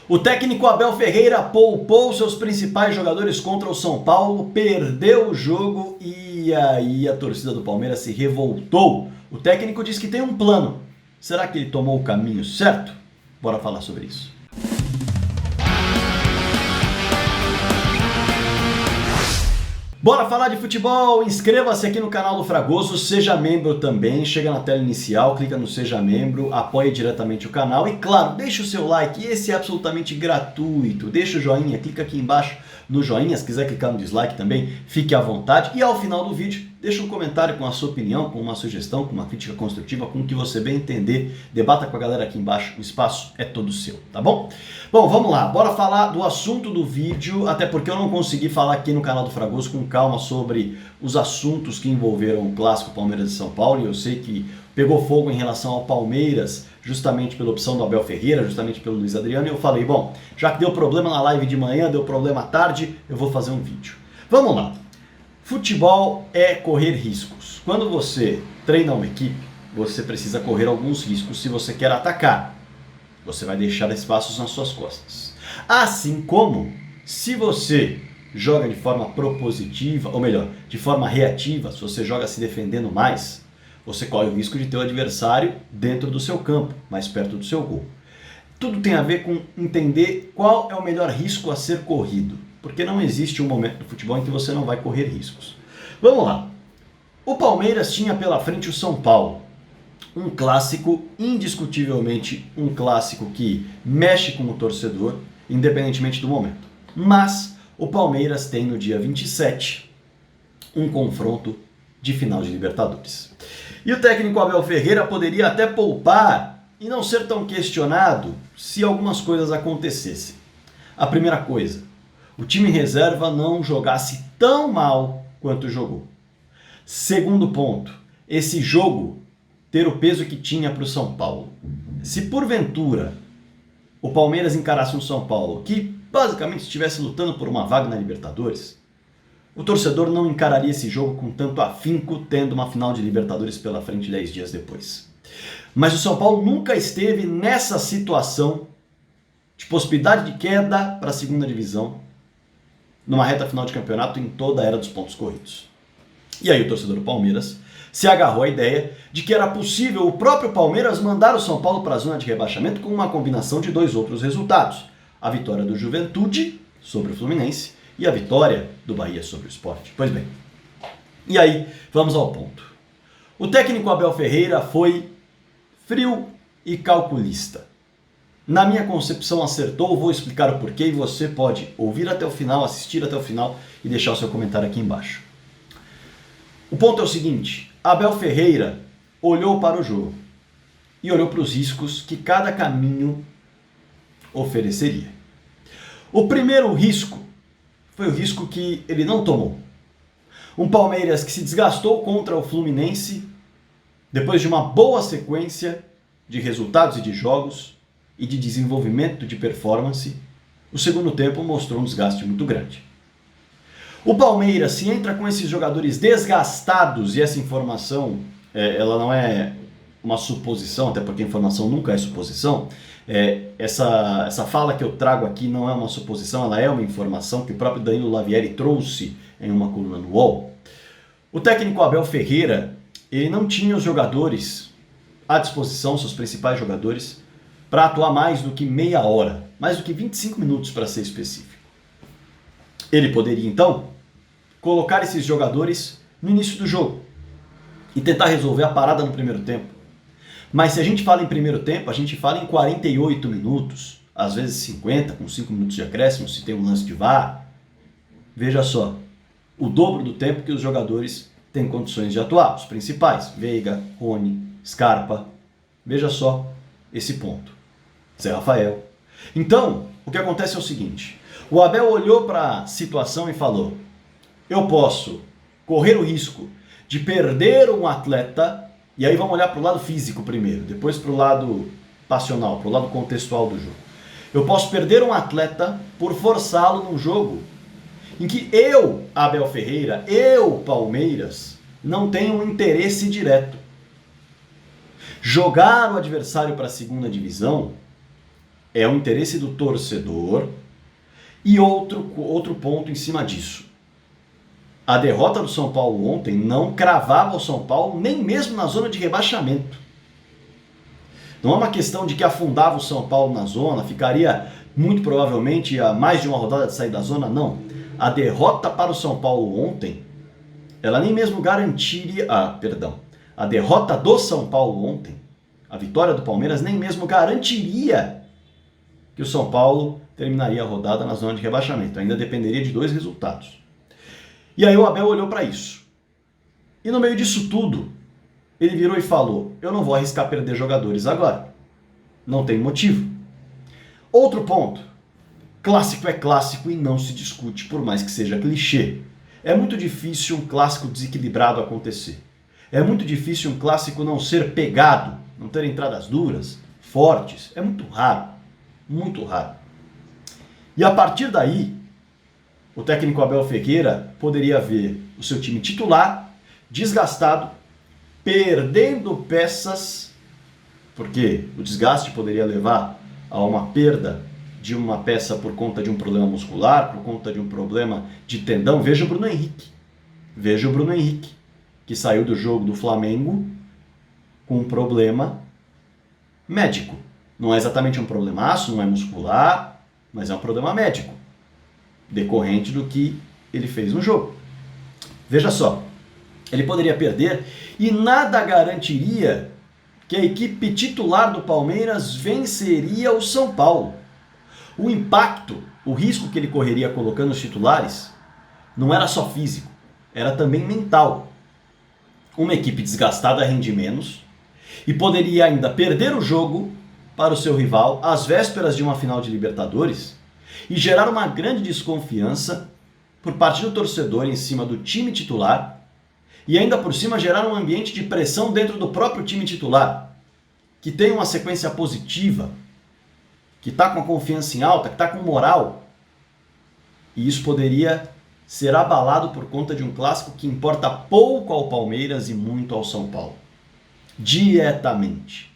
O técnico Abel Ferreira poupou seus principais jogadores contra o São Paulo, perdeu o jogo e aí a torcida do Palmeiras se revoltou. O técnico diz que tem um plano. Será que ele tomou o caminho certo? Bora falar sobre isso. Bora falar de futebol? Inscreva-se aqui no canal do Fragoso, seja membro também, chega na tela inicial, clica no Seja Membro, apoie diretamente o canal e claro, deixa o seu like, esse é absolutamente gratuito, deixa o joinha, clica aqui embaixo no joinha, se quiser clicar no dislike também, fique à vontade e ao final do vídeo deixa um comentário com a sua opinião, com uma sugestão, com uma crítica construtiva, com o que você bem entender, debata com a galera aqui embaixo, o espaço é todo seu, tá bom? Bom, vamos lá, bora falar do assunto do vídeo, até porque eu não consegui falar aqui no canal do Fragoso com calma sobre os assuntos que envolveram o clássico Palmeiras e São Paulo, e eu sei que pegou fogo em relação ao Palmeiras, justamente pela opção do Abel Ferreira, justamente pelo Luiz Adriano, e eu falei, bom, já que deu problema na live de manhã, deu problema à tarde, eu vou fazer um vídeo. Vamos lá. Futebol é correr riscos. Quando você treina uma equipe, você precisa correr alguns riscos se você quer atacar. Você vai deixar espaços nas suas costas. Assim como, se você joga de forma propositiva, ou melhor, de forma reativa, se você joga se defendendo mais, você corre o risco de ter o adversário dentro do seu campo, mais perto do seu gol. Tudo tem a ver com entender qual é o melhor risco a ser corrido, porque não existe um momento do futebol em que você não vai correr riscos. Vamos lá. O Palmeiras tinha pela frente o São Paulo. Um clássico, indiscutivelmente um clássico que mexe com o torcedor, independentemente do momento. Mas o Palmeiras tem no dia 27 um confronto de final de Libertadores. E o técnico Abel Ferreira poderia até poupar e não ser tão questionado se algumas coisas acontecessem. A primeira coisa, o time reserva não jogasse tão mal quanto jogou. Segundo ponto, esse jogo ter o peso que tinha para o São Paulo. Se porventura o Palmeiras encarasse um São Paulo que basicamente estivesse lutando por uma vaga na Libertadores, o torcedor não encararia esse jogo com tanto afinco, tendo uma final de Libertadores pela frente 10 dias depois. Mas o São Paulo nunca esteve nessa situação de possibilidade de queda para a segunda divisão numa reta final de campeonato em toda a era dos pontos corridos. E aí o torcedor do Palmeiras se agarrou à ideia de que era possível o próprio Palmeiras mandar o São Paulo para a zona de rebaixamento com uma combinação de dois outros resultados. A vitória do Juventude sobre o Fluminense e a vitória do Bahia sobre o Sport. Pois bem, e aí vamos ao ponto. O técnico Abel Ferreira foi frio e calculista. Na minha concepção acertou, vou explicar o porquê e você pode ouvir até o final, assistir até o final e deixar o seu comentário aqui embaixo. O ponto é o seguinte, Abel Ferreira olhou para o jogo e olhou para os riscos que cada caminho ofereceria. O primeiro risco foi o risco que ele não tomou. Um Palmeiras que se desgastou contra o Fluminense depois de uma boa sequência de resultados e de jogos e de desenvolvimento de performance, o segundo tempo mostrou um desgaste muito grande. O Palmeiras, se entra com esses jogadores desgastados, e essa informação, ela não é uma suposição, até porque a informação nunca é suposição, essa fala que eu trago aqui não é uma suposição, ela é uma informação que o próprio Danilo Lavieri trouxe em uma coluna no UOL. O técnico Abel Ferreira, ele não tinha os jogadores à disposição, seus principais jogadores, para atuar mais do que meia hora, mais do que 25 minutos para ser específico. Ele poderia, então, colocar esses jogadores no início do jogo e tentar resolver a parada no primeiro tempo. Mas se a gente fala em primeiro tempo, a gente fala em 48 minutos, às vezes 50, com 5 minutos de acréscimo, se tem um lance de VAR. Veja só, o dobro do tempo que os jogadores têm condições de atuar, os principais, Veiga, Rony, Scarpa. Veja só esse ponto. Zé Rafael. Então, o que acontece é o seguinte, o Abel olhou para a situação e falou, eu posso correr o risco de perder um atleta, e aí vamos olhar para o lado físico primeiro, depois para o lado passional, para o lado contextual do jogo. Eu posso perder um atleta por forçá-lo num jogo em que eu, Abel Ferreira, eu, Palmeiras, não tenho um interesse direto. Jogar o adversário para a segunda divisão É o interesse do torcedor. E outro ponto em cima disso. A derrota do São Paulo ontem não cravava o São Paulo nem mesmo na zona de rebaixamento. Não é uma questão de que afundava o São Paulo na zona, ficaria muito provavelmente a mais de uma rodada de sair da zona, não. A derrota para o São Paulo ontem, ela nem mesmo garantiria... A derrota do São Paulo ontem, a vitória do Palmeiras, nem mesmo garantiria que o São Paulo terminaria a rodada na zona de rebaixamento. Ainda dependeria de 2 resultados. E aí o Abel olhou para isso. E no meio disso tudo, ele virou e falou: eu não vou arriscar perder jogadores agora. Não tem motivo. Outro ponto. Clássico é clássico e não se discute, por mais que seja clichê. É muito difícil um clássico desequilibrado acontecer. É muito difícil um clássico não ser pegado, não ter entradas duras, fortes. É muito raro. Muito raro. E a partir daí, o técnico Abel Ferreira poderia ver o seu time titular desgastado, perdendo peças, porque o desgaste poderia levar a uma perda de uma peça por conta de um problema muscular, por conta de um problema de tendão. Veja o Bruno Henrique. Veja o Bruno Henrique, que saiu do jogo do Flamengo com um problema médico. Não é exatamente um problemaço, não é muscular, mas é um problema médico, decorrente do que ele fez no jogo. Veja só, ele poderia perder e nada garantiria que a equipe titular do Palmeiras venceria o São Paulo. O impacto, o risco que ele correria colocando os titulares, não era só físico, era também mental. Uma equipe desgastada rende menos e poderia ainda perder o jogo para o seu rival às vésperas de uma final de Libertadores e gerar uma grande desconfiança por parte do torcedor em cima do time titular e ainda por cima gerar um ambiente de pressão dentro do próprio time titular, que tem uma sequência positiva, que está com a confiança em alta, que está com moral. E isso poderia ser abalado por conta de um clássico que importa pouco ao Palmeiras e muito ao São Paulo. Diretamente.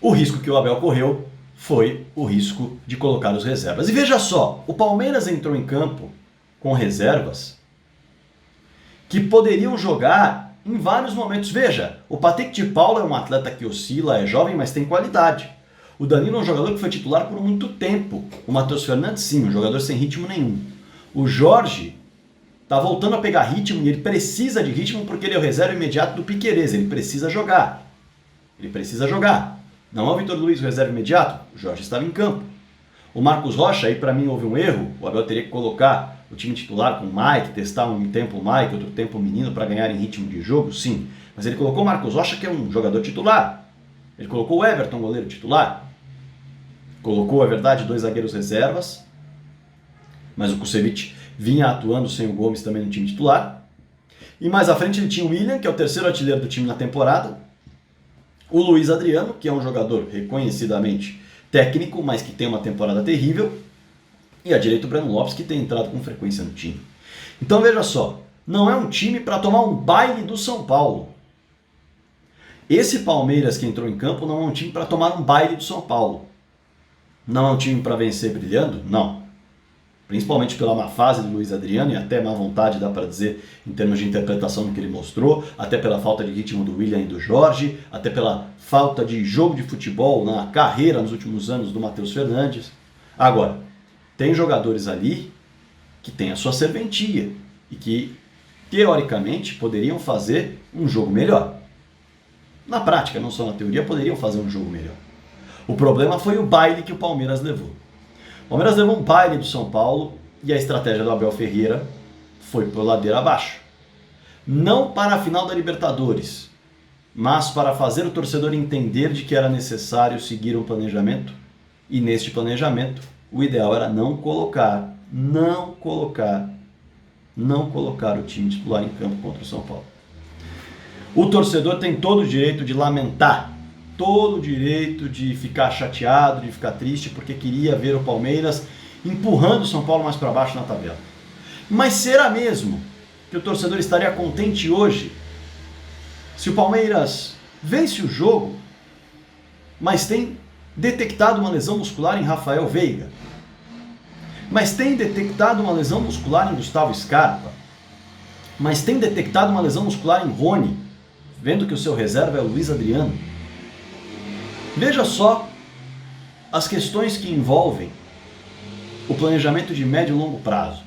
O risco que o Abel correu foi o risco de colocar os reservas. E veja só, o Palmeiras entrou em campo com reservas que poderiam jogar em vários momentos. Veja, o Patrick de Paula é um atleta que oscila, é jovem, mas tem qualidade. O Danilo é um jogador que foi titular por muito tempo. O Matheus Fernandes, sim, um jogador sem ritmo nenhum. O Jorge está voltando a pegar ritmo e ele precisa de ritmo porque ele é o reserva imediato do Piquerez. Ele precisa jogar. Ele precisa jogar. Não é o Vitor Luiz o reserva imediato? O Jorge estava em campo. O Marcos Rocha, aí para mim houve um erro. O Abel teria que colocar o time titular com o Mike, testar um tempo o Mike, outro tempo o menino para ganhar em ritmo de jogo, sim. Mas ele colocou o Marcos Rocha, que é um jogador titular. Ele colocou o Everton, goleiro titular. Colocou, é verdade, 2 zagueiros reservas. Mas o Kusevich vinha atuando sem o Gomes também no time titular. E mais à frente ele tinha o William, que é o terceiro artilheiro do time na temporada. O Luiz Adriano, que é um jogador reconhecidamente técnico, mas que tem uma temporada terrível. E à direita o Breno Lopes, que tem entrado com frequência no time. Então veja só, não é um time para tomar um baile do São Paulo. Esse Palmeiras que entrou em campo não é um time para tomar um baile do São Paulo. Não é um time para vencer brilhando? Não. Principalmente pela má fase do Luiz Adriano e até má vontade, dá para dizer, em termos de interpretação do que ele mostrou, até pela falta de ritmo do William e do Jorge, até pela falta de jogo de futebol na carreira nos últimos anos do Matheus Fernandes. Agora, tem jogadores ali que têm a sua serventia e que, teoricamente, poderiam fazer um jogo melhor. Na prática, não só na teoria, poderiam fazer um jogo melhor. O problema foi o baile que o Palmeiras levou. O Palmeiras levou um baile do São Paulo e a estratégia do Abel Ferreira foi por ladeira abaixo. Não para a final da Libertadores, mas para fazer o torcedor entender de que era necessário seguir um planejamento. E neste planejamento, o ideal era não colocar o time titular em campo contra o São Paulo. O torcedor tem todo o direito de lamentar, todo o direito de ficar chateado, de ficar triste, porque queria ver o Palmeiras empurrando o São Paulo mais para baixo na tabela. Mas será mesmo que o torcedor estaria contente hoje se o Palmeiras vence o jogo, mas tem detectado uma lesão muscular em Rafael Veiga, mas tem detectado uma lesão muscular em Gustavo Scarpa, mas tem detectado uma lesão muscular em Rony, vendo que o seu reserva é o Luiz Adriano. Veja só as questões que envolvem o planejamento de médio e longo prazo.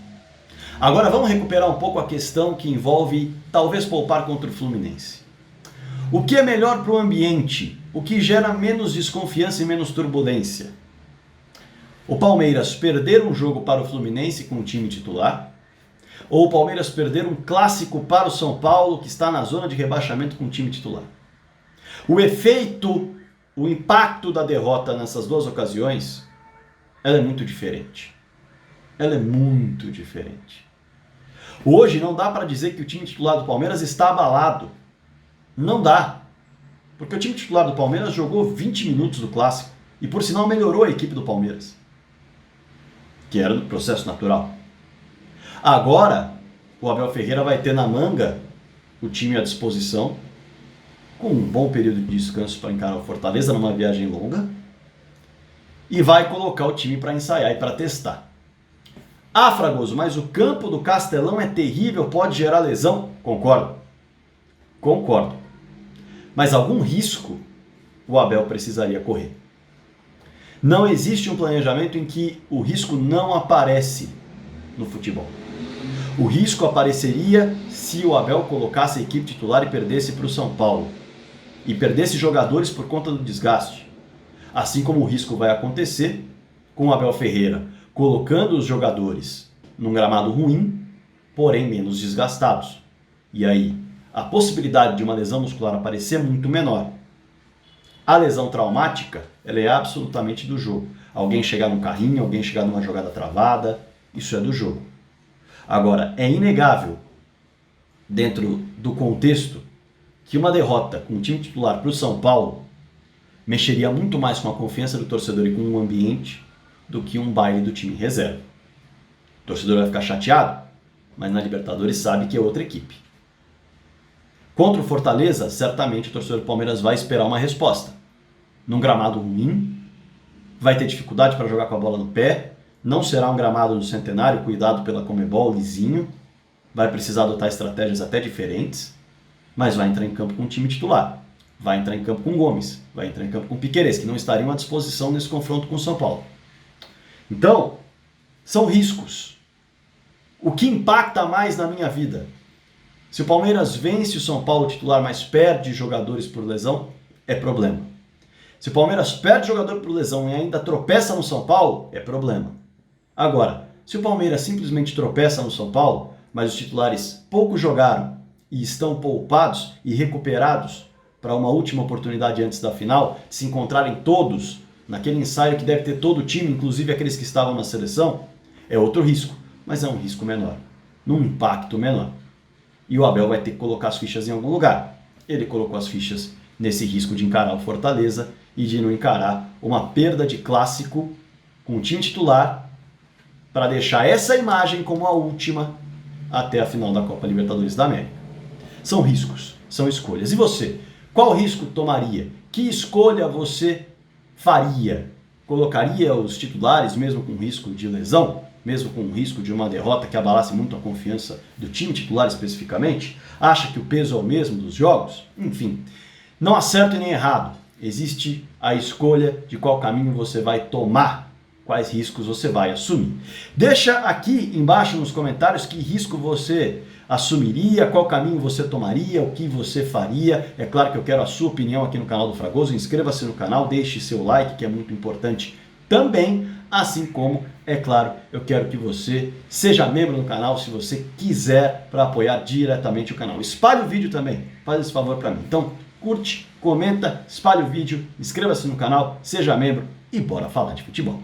Agora vamos recuperar um pouco a questão que envolve talvez poupar contra o Fluminense. O que é melhor para o ambiente? O que gera menos desconfiança e menos turbulência? O Palmeiras perder um jogo para o Fluminense com o time titular? Ou o Palmeiras perder um clássico para o São Paulo, que está na zona de rebaixamento com o time titular? O efeito, o impacto da derrota nessas duas ocasiões, ela é muito diferente. Ela é muito diferente. Hoje não dá para dizer que o time titular do Palmeiras está abalado. Não dá. Porque o time titular do Palmeiras jogou 20 minutos do clássico. E por sinal melhorou a equipe do Palmeiras, que era do processo natural. Agora, o Abel Ferreira vai ter na manga o time à disposição, com um bom período de descanso para encarar o Fortaleza numa viagem longa, e vai colocar o time para ensaiar e para testar. Ah, Fragoso, mas o campo do Castelão é terrível, pode gerar lesão? Concordo. Concordo. Mas algum risco o Abel precisaria correr. Não existe um planejamento em que o risco não aparece no futebol. O risco apareceria se o Abel colocasse a equipe titular e perdesse para o São Paulo. E perdesse jogadores por conta do desgaste. Assim como o risco vai acontecer com o Abel Ferreira colocando os jogadores num gramado ruim, porém menos desgastados. E aí, a possibilidade de uma lesão muscular aparecer é muito menor. A lesão traumática, ela é absolutamente do jogo. Alguém chegar num carrinho, alguém chegar numa jogada travada, isso é do jogo. Agora, é inegável, dentro do contexto, que uma derrota com o time titular para o São Paulo mexeria muito mais com a confiança do torcedor e com o ambiente do que um baile do time reserva. O torcedor vai ficar chateado, mas na Libertadores sabe que é outra equipe. Contra o Fortaleza, certamente o torcedor do Palmeiras vai esperar uma resposta. Num gramado ruim, vai ter dificuldade para jogar com a bola no pé, não será um gramado no Centenário, cuidado pela Conmebol, lisinho, vai precisar adotar estratégias até diferentes, mas vai entrar em campo com o time titular, vai entrar em campo com Gomes, vai entrar em campo com Piquerez, que não estariam à disposição nesse confronto com o São Paulo. Então, são riscos. O que impacta mais na minha vida? Se o Palmeiras vence o São Paulo titular, mas perde jogadores por lesão, é problema. Se o Palmeiras perde jogador por lesão e ainda tropeça no São Paulo, é problema. Agora, se o Palmeiras simplesmente tropeça no São Paulo, mas os titulares pouco jogaram e estão poupados e recuperados para uma última oportunidade antes da final, de se encontrarem todos naquele ensaio que deve ter todo o time, inclusive aqueles que estavam na seleção, é outro risco, mas é um risco menor, num impacto menor. E o Abel vai ter que colocar as fichas em algum lugar. Ele colocou as fichas nesse risco de encarar o Fortaleza e de não encarar uma perda de clássico com o time titular para deixar essa imagem como a última até a final da Copa Libertadores da América. São riscos, são escolhas. E você? Qual risco tomaria? Que escolha você faria? Colocaria os titulares mesmo com risco de lesão? Mesmo com o risco de uma derrota que abalasse muito a confiança do time titular especificamente? Acha que o peso é o mesmo dos jogos? Enfim, não há certo e nem errado. Existe a escolha de qual caminho você vai tomar, quais riscos você vai assumir. Deixa aqui embaixo nos comentários que risco você assumiria, qual caminho você tomaria, o que você faria. É claro que eu quero a sua opinião aqui no canal do Fragoso. Inscreva-se no canal, deixe seu like, que é muito importante também. Assim como, é claro, eu quero que você seja membro do canal se você quiser, para apoiar diretamente o canal. Espalhe o vídeo também, faz esse favor para mim. Então, curte, comenta, espalhe o vídeo, inscreva-se no canal, seja membro e bora falar de futebol.